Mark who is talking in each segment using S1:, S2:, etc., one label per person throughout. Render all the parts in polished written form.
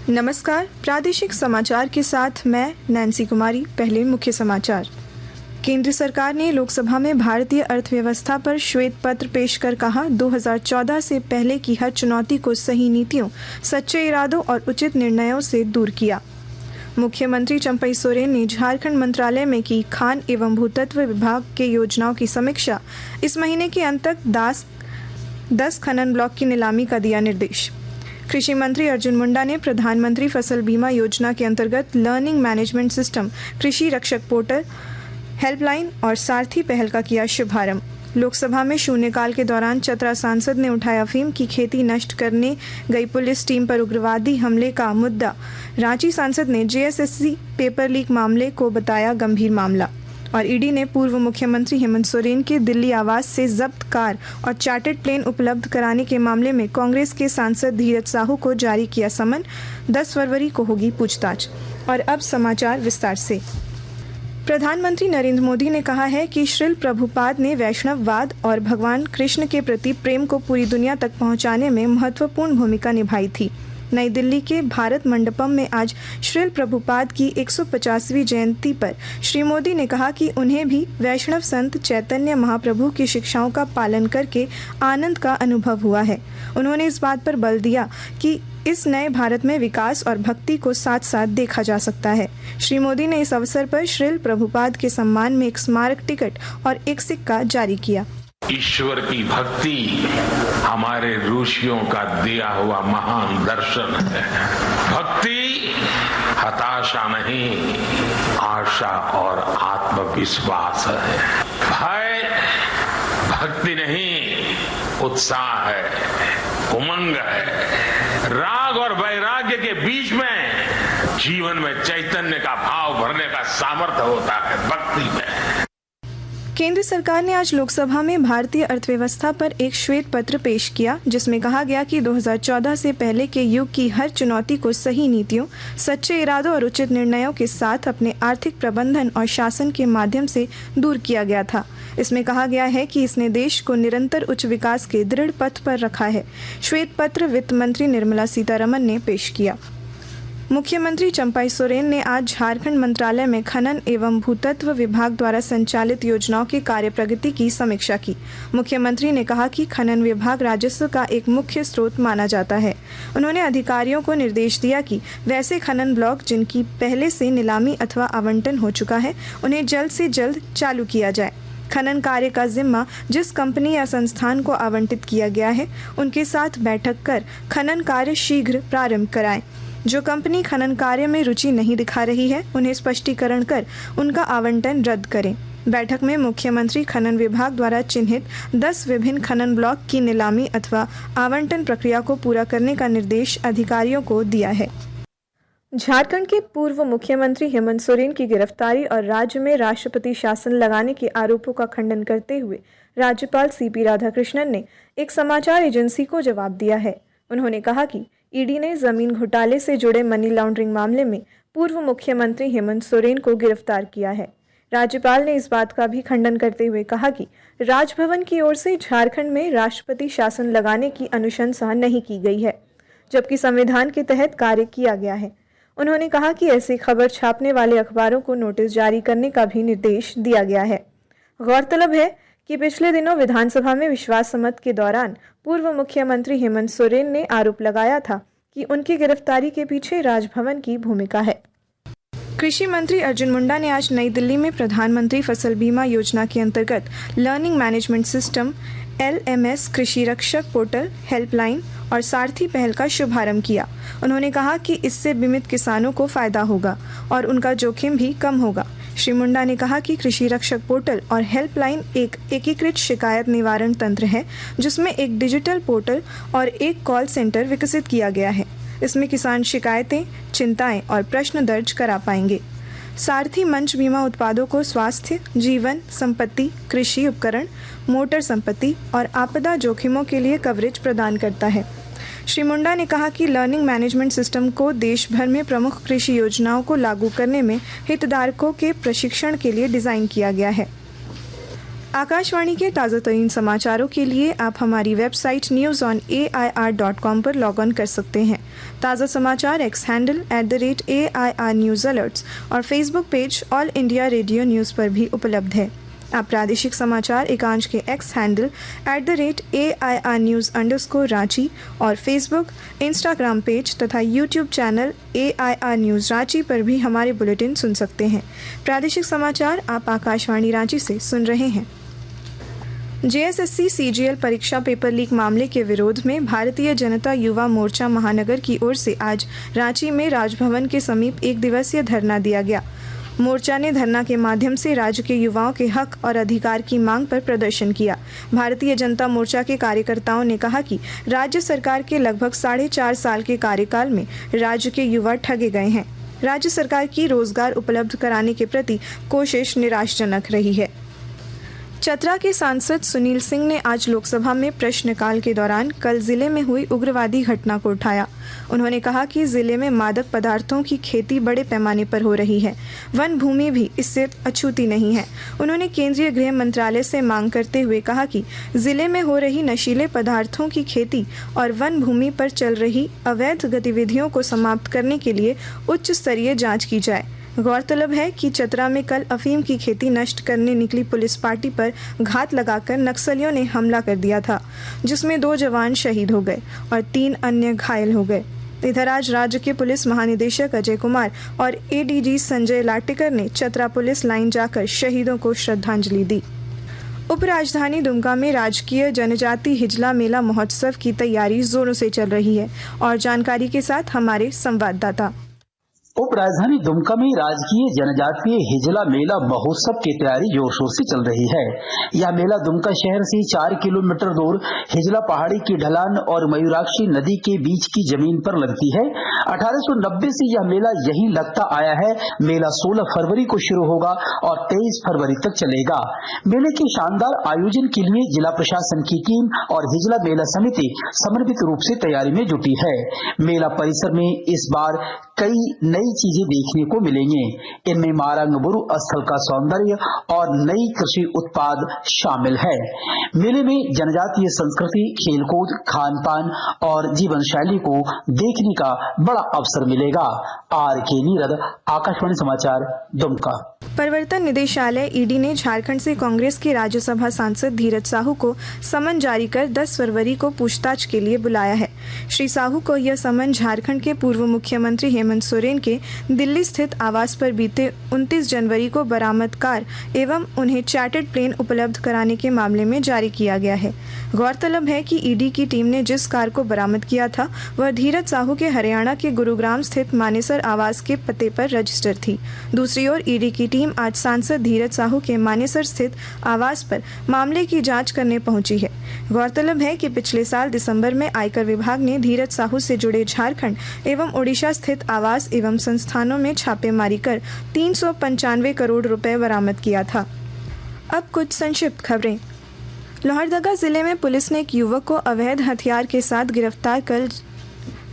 S1: नमस्कार, प्रादेशिक समाचार के साथ मैं नैन्सी कुमारी। पहले मुख्य समाचार। केंद्र सरकार ने लोकसभा में भारतीय अर्थव्यवस्था पर श्वेत पत्र पेश कर कहा, 2014 से पहले की हर चुनौती को सही नीतियों, सच्चे इरादों और उचित निर्णयों से दूर किया। मुख्यमंत्री चंपई सोरेन ने झारखंड मंत्रालय में की खान एवं भूतत्व विभाग के योजनाओं की समीक्षा। इस महीने के अंत तक 10 खनन ब्लॉक की नीलामी का दिया निर्देश। कृषि मंत्री अर्जुन मुंडा ने प्रधानमंत्री फसल बीमा योजना के अंतर्गत लर्निंग मैनेजमेंट सिस्टम, कृषि रक्षक पोर्टल, हेल्पलाइन और सारथी पहल का किया शुभारंभ। लोकसभा में शून्यकाल के दौरान चतरा सांसद ने उठाया अफीम की खेती नष्ट करने गई पुलिस टीम पर उग्रवादी हमले का मुद्दा। रांची सांसद ने जेएसएससी पेपर लीक मामले को बताया गंभीर मामला। और ईडी ने पूर्व मुख्यमंत्री हेमंत सोरेन के दिल्ली आवास से जब्त कार और चार्टर्ड प्लेन उपलब्ध कराने के मामले में कांग्रेस के सांसद धीरज साहू को जारी किया समन। 10 फरवरी को होगी पूछताछ। और अब समाचार विस्तार से। प्रधानमंत्री नरेंद्र मोदी ने कहा है कि श्रील प्रभुपाद ने वैष्णववाद और भगवान कृष्ण के प्रति प्रेम को पूरी दुनिया तक पहुंचाने में महत्वपूर्ण भूमिका निभाई थी। नई दिल्ली के भारत मंडपम में आज श्रील प्रभुपाद की 150वीं जयंती पर श्री मोदी ने कहा कि उन्हें भी वैष्णव संत चैतन्य महाप्रभु की शिक्षाओं का पालन करके आनंद का अनुभव हुआ है। उन्होंने इस बात पर बल दिया कि इस नए भारत में विकास और भक्ति को साथ साथ देखा जा सकता है। श्री मोदी ने इस अवसर पर श्रील प्रभुपाद के सम्मान में एक स्मारक टिकट और एक सिक्का जारी किया।
S2: ईश्वर की भक्ति हमारे ऋषियों का दिया हुआ महान दर्शन है। भक्ति हताशा नहीं, आशा और आत्मविश्वास है। भय भक्ति नहीं, उत्साह है, उमंग है। राग और वैराग्य के बीच में जीवन में चैतन्य का भाव भरने का सामर्थ्य होता है भक्ति में।
S1: केंद्र सरकार ने आज लोकसभा में भारतीय अर्थव्यवस्था पर एक श्वेत पत्र पेश किया, जिसमें कहा गया कि 2014 से पहले के युग की हर चुनौती को सही नीतियों, सच्चे इरादों और उचित निर्णयों के साथ अपने आर्थिक प्रबंधन और शासन के माध्यम से दूर किया गया था। इसमें कहा गया है कि इसने देश को निरंतर उच्च विकास के दृढ़ पथ पर रखा है। श्वेत पत्र वित्त मंत्री निर्मला सीतारमण ने पेश किया। मुख्यमंत्री चंपई सोरेन ने आज झारखंड मंत्रालय में खनन एवं भूतत्व विभाग द्वारा संचालित योजनाओं की कार्य प्रगति की समीक्षा की। मुख्यमंत्री ने कहा कि खनन विभाग राजस्व का एक मुख्य स्रोत माना जाता है। उन्होंने अधिकारियों को निर्देश दिया कि वैसे खनन ब्लॉक जिनकी पहले से नीलामी अथवा आवंटन हो चुका है, उन्हें जल्द से जल्द चालू किया जाए। खनन कार्य का जिम्मा जिस कंपनी या संस्थान को आवंटित किया गया है, उनके साथ बैठक कर खनन कार्य शीघ्र प्रारंभ कराएं। जो कंपनी खनन कार्य में रुचि नहीं दिखा रही है, उन्हें स्पष्टीकरण कर उनका आवंटन रद्द करें। बैठक में मुख्यमंत्री खनन विभाग द्वारा चिन्हित 10 विभिन्न खनन ब्लॉक की नीलामी अथवा आवंटन प्रक्रिया को पूरा करने का निर्देश अधिकारियों को दिया है। झारखंड के पूर्व मुख्यमंत्री हेमंत सोरेन की गिरफ्तारी और राज्य में राष्ट्रपति शासन लगाने के आरोपों का खंडन करते हुए राज्यपाल सीपी राधाकृष्णन ने एक समाचार एजेंसी को जवाब दिया है। उन्होंने कहा कि ईडी ने जमीन घोटाले से जुड़े मनी लॉन्ड्रिंग मामले में पूर्व मुख्यमंत्री हेमंत सोरेन को गिरफ्तार किया है। राज्यपाल ने इस बात का भी खंडन करते हुए कहा कि राजभवन की ओर से झारखंड में राष्ट्रपति शासन लगाने की अनुशंसा नहीं की गई है, जबकि संविधान के तहत कार्य किया गया है। उन्होंने कहा कि ऐसी खबर छापने वाले अखबारों को नोटिस जारी करने का भी निर्देश दिया गया है। गौरतलब है कि पिछले दिनों विधानसभा में विश्वास मत के दौरान पूर्व मुख्यमंत्री हेमंत सोरेन ने आरोप लगाया था कि उनकी गिरफ्तारी के पीछे राजभवन की भूमिका है। कृषि मंत्री अर्जुन मुंडा ने आज नई दिल्ली में प्रधानमंत्री फसल बीमा योजना के अंतर्गत लर्निंग मैनेजमेंट सिस्टम LMS, कृषि रक्षक पोर्टल, हेल्पलाइन और सारथी पहल का शुभारंभ किया। उन्होंने कहा कि इससे बीमित किसानों को फायदा होगा और उनका जोखिम भी कम होगा। श्री मुंडा ने कहा कि कृषि रक्षक पोर्टल और हेल्पलाइन एक एकीकृत शिकायत निवारण तंत्र है, जिसमें एक डिजिटल पोर्टल और एक कॉल सेंटर विकसित किया गया है। इसमें किसान शिकायतें, चिंताएं और प्रश्न दर्ज करा पाएंगे। सारथी मंच बीमा उत्पादों को स्वास्थ्य, जीवन, संपत्ति, कृषि उपकरण, मोटर संपत्ति और आपदा जोखिमों के लिए कवरेज प्रदान करता है। श्री मुंडा ने कहा कि लर्निंग मैनेजमेंट सिस्टम को देश भर में प्रमुख कृषि योजनाओं को लागू करने में हितधारकों के प्रशिक्षण के लिए डिज़ाइन किया गया है। आकाशवाणी के ताज़ा तरीन समाचारों के लिए आप हमारी वेबसाइट newsonair.com पर लॉग ऑन कर सकते हैं। ताज़ा समाचार X handle @AIR news alerts और Facebook page All India Radio news पर भी उपलब्ध है। आप प्रादेशिक समाचार एकांश के एक्स हैंडल @AIR न्यूज़_रांची और फेसबुक, इंस्टाग्राम पेज तथा YouTube channel AIR news Ranchi पर भी हमारे बुलेटिन सुन सकते हैं। प्रादेशिक समाचार आप आकाशवाणी रांची से सुन रहे हैं। JSSC CGL परीक्षा पेपर लीक मामले के विरोध में भारतीय जनता युवा मोर्चा महानगर की ओर से आज रांची में राजभवन के समीप एक दिवसीय धरना दिया गया। मोर्चा ने धरना के माध्यम से राज्य के युवाओं के हक और अधिकार की मांग पर प्रदर्शन किया। भारतीय जनता मोर्चा के कार्यकर्ताओं ने कहा कि राज्य सरकार के लगभग 4.5 साल के कार्यकाल में राज्य के युवा ठगे गए हैं। राज्य सरकार की रोजगार उपलब्ध कराने के प्रति कोशिश निराशाजनक रही है। चतरा के सांसद सुनील सिंह ने आज लोकसभा में प्रश्नकाल के दौरान कल जिले में हुई उग्रवादी घटना को उठाया। उन्होंने कहा कि जिले में मादक पदार्थों की खेती बड़े पैमाने पर हो रही है। वन भूमि भी इससे अछूती नहीं है। उन्होंने केंद्रीय गृह मंत्रालय से मांग करते हुए कहा कि जिले में हो रही नशीले पदार्थों की खेती और वन भूमि पर चल रही अवैध गतिविधियों को समाप्त करने के लिए उच्च स्तरीय जाँच की जाए। गौरतलब है कि चतरा में कल अफीम की खेती नष्ट करने निकली पुलिस पार्टी पर घात लगाकर नक्सलियों ने हमला कर दिया था, जिसमें 2 जवान शहीद हो गए और 3 अन्य घायल हो गए। इधर आज राज्य के पुलिस महानिदेशक अजय कुमार और ADG संजय लाटेकर ने चतरा पुलिस लाइन जाकर शहीदों को श्रद्धांजलि दी। उपराजधानी दुमका में राजकीय जनजाति हिजला मेला महोत्सव की तैयारी जोरों से चल रही है और जानकारी के साथ हमारे संवाददाता।
S3: उपराजधानी दुमका में राजकीय जनजातीय हिजला मेला महोत्सव की तैयारी जोर शोर से चल रही है। यह मेला दुमका शहर से 4 किलोमीटर दूर हिजला पहाड़ी की ढलान और मयूराक्षी नदी के बीच की जमीन पर लगती है। 1890 से यह मेला यहीं लगता आया है। मेला 16 फरवरी को शुरू होगा और 23 फरवरी तक चलेगा। मेले के शानदार आयोजन के लिए जिला प्रशासन की टीम और हिजला मेला समिति समन्वित रूप से तैयारी में जुटी है। मेला परिसर में इस बार कई नई चीजें देखने को मिलेंगे। इनमें मारंगबुरु स्थल का सौंदर्य और नई कृषि उत्पाद शामिल है। मेले में जनजातीय संस्कृति, खेलकूद, खान पान और जीवन शैली को देखने का बड़ा अवसर मिलेगा। RK नीरद, आकाशवाणी समाचार, दुमका।
S1: प्रवर्तन निदेशालय ED ने झारखंड से कांग्रेस के राज्यसभा सांसद धीरज साहू को समन जारी कर 10 फरवरी को पूछताछ के लिए बुलाया है। श्री साहू को यह समन झारखंड के पूर्व मुख्यमंत्री हेमंत सोरेन के दिल्ली स्थित आवास पर बीते 29 जनवरी को बरामद कार एवं उन्हें चार्टर्ड प्लेन उपलब्ध कराने के मामले में जारी किया गया है। गौरतलब है कि ED की टीम ने जिस कार को बरामद किया था वह धीरज साहू के हरियाणा के गुरुग्राम स्थित मानेसर आवास के पते पर रजिस्टर थी। दूसरी ओर ED की टीम आज सांसद धीरज साहू के मानेसर स्थित आवास पर मामले की जांच करने पहुंची है। गौरतलब है कि पिछले साल दिसंबर में आयकर विभाग ने धीरज साहू से जुड़े झारखंड एवं ओडिशा स्थित आवास एवं संस्थानों में छापेमारी कर 395 करोड़ रुपए बरामद किया था। अब कुछ संक्षिप्त खबरें। लोहरदगा जिले में पुलिस ने एक युवक को अवैध हथियार के साथ गिरफ्तार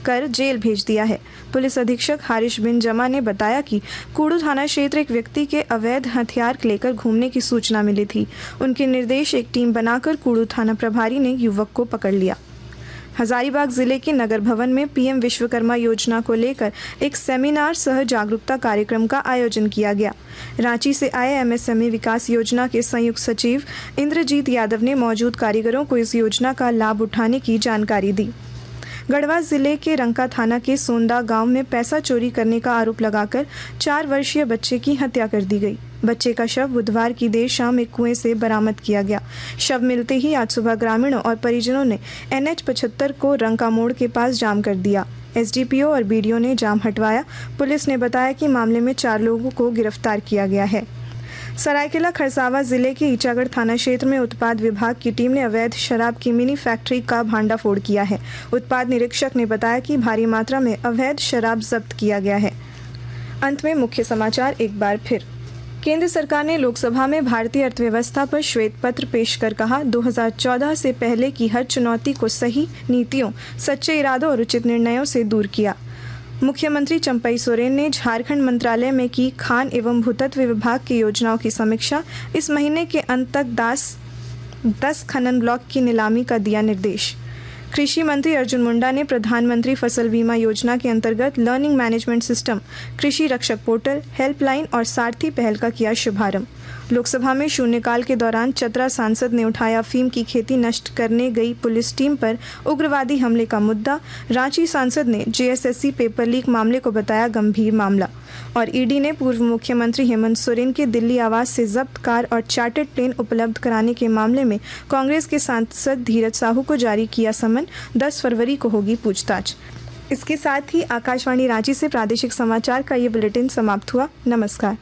S1: कर जेल भेज दिया है। पुलिस अधीक्षक हारिश बिन जमा ने बताया कि कूड़ू थाना क्षेत्र एक व्यक्ति के अवैध हथियार लेकर घूमने की सूचना मिली थी। उनके निर्देश एक टीम बनाकर कूड़ू थाना प्रभारी ने युवक को पकड़ लिया। हजारीबाग जिले के नगर भवन में PM विश्वकर्मा योजना को लेकर एक सेमिनार सह जागरूकता कार्यक्रम का आयोजन किया गया। रांची से आए MSME विकास योजना के संयुक्त सचिव इंद्रजीत यादव ने मौजूद कारीगरों को इस योजना का लाभ उठाने की जानकारी दी। गढ़वा जिले के रंका थाना के सोंदा गांव में पैसा चोरी करने का आरोप लगाकर 4 वर्षीय बच्चे की हत्या कर दी गई। बच्चे का शव बुधवार की देर शाम एक कुएं से बरामद किया गया। शव मिलते ही आज सुबह ग्रामीणों और परिजनों ने NH 75 को रंका मोड़ के पास जाम कर दिया। SDPO और BDO ने जाम हटवाया। पुलिस ने बताया कि मामले में 4 लोगों को गिरफ्तार किया गया है। सरायकेला खरसावां जिले के ईचागढ़ थाना क्षेत्र में उत्पाद विभाग की टीम ने अवैध शराब की मिनी फैक्ट्री का भांडाफोड़ किया है। उत्पाद निरीक्षक ने बताया कि भारी मात्रा में अवैध शराब जब्त किया गया है। अंत में मुख्य समाचार एक बार फिर। केंद्र सरकार ने लोकसभा में भारतीय अर्थव्यवस्था पर श्वेत पत्र पेश कर कहा, 2014 से पहले की हर चुनौती को सही नीतियों, सच्चे इरादों और उचित निर्णयों से दूर किया। मुख्यमंत्री चंपई सोरेन ने झारखंड मंत्रालय में की खान एवं भूतत्व विभाग की योजनाओं की समीक्षा। इस महीने के अंत तक 10 खनन ब्लॉक की नीलामी का दिया निर्देश। कृषि मंत्री अर्जुन मुंडा ने प्रधानमंत्री फसल बीमा योजना के अंतर्गत लर्निंग मैनेजमेंट सिस्टम, कृषि रक्षक पोर्टल, हेल्पलाइन और सारथी पहल का किया शुभारंभ। लोकसभा में शून्यकाल के दौरान चतरा सांसद ने उठाया अफीम की खेती नष्ट करने गई पुलिस टीम पर उग्रवादी हमले का मुद्दा। रांची सांसद ने जेएसएससी पेपर लीक मामले को बताया गंभीर मामला। और ईडी ने पूर्व मुख्यमंत्री हेमंत सोरेन के दिल्ली आवास से जब्त कार और चार्टर्ड प्लेन उपलब्ध कराने के मामले में कांग्रेस के सांसद धीरज साहू को जारी किया समन। 10 फरवरी को होगी पूछताछ। इसके साथ ही आकाशवाणी रांची से प्रादेशिक समाचार का ये बुलेटिन समाप्त हुआ। नमस्कार।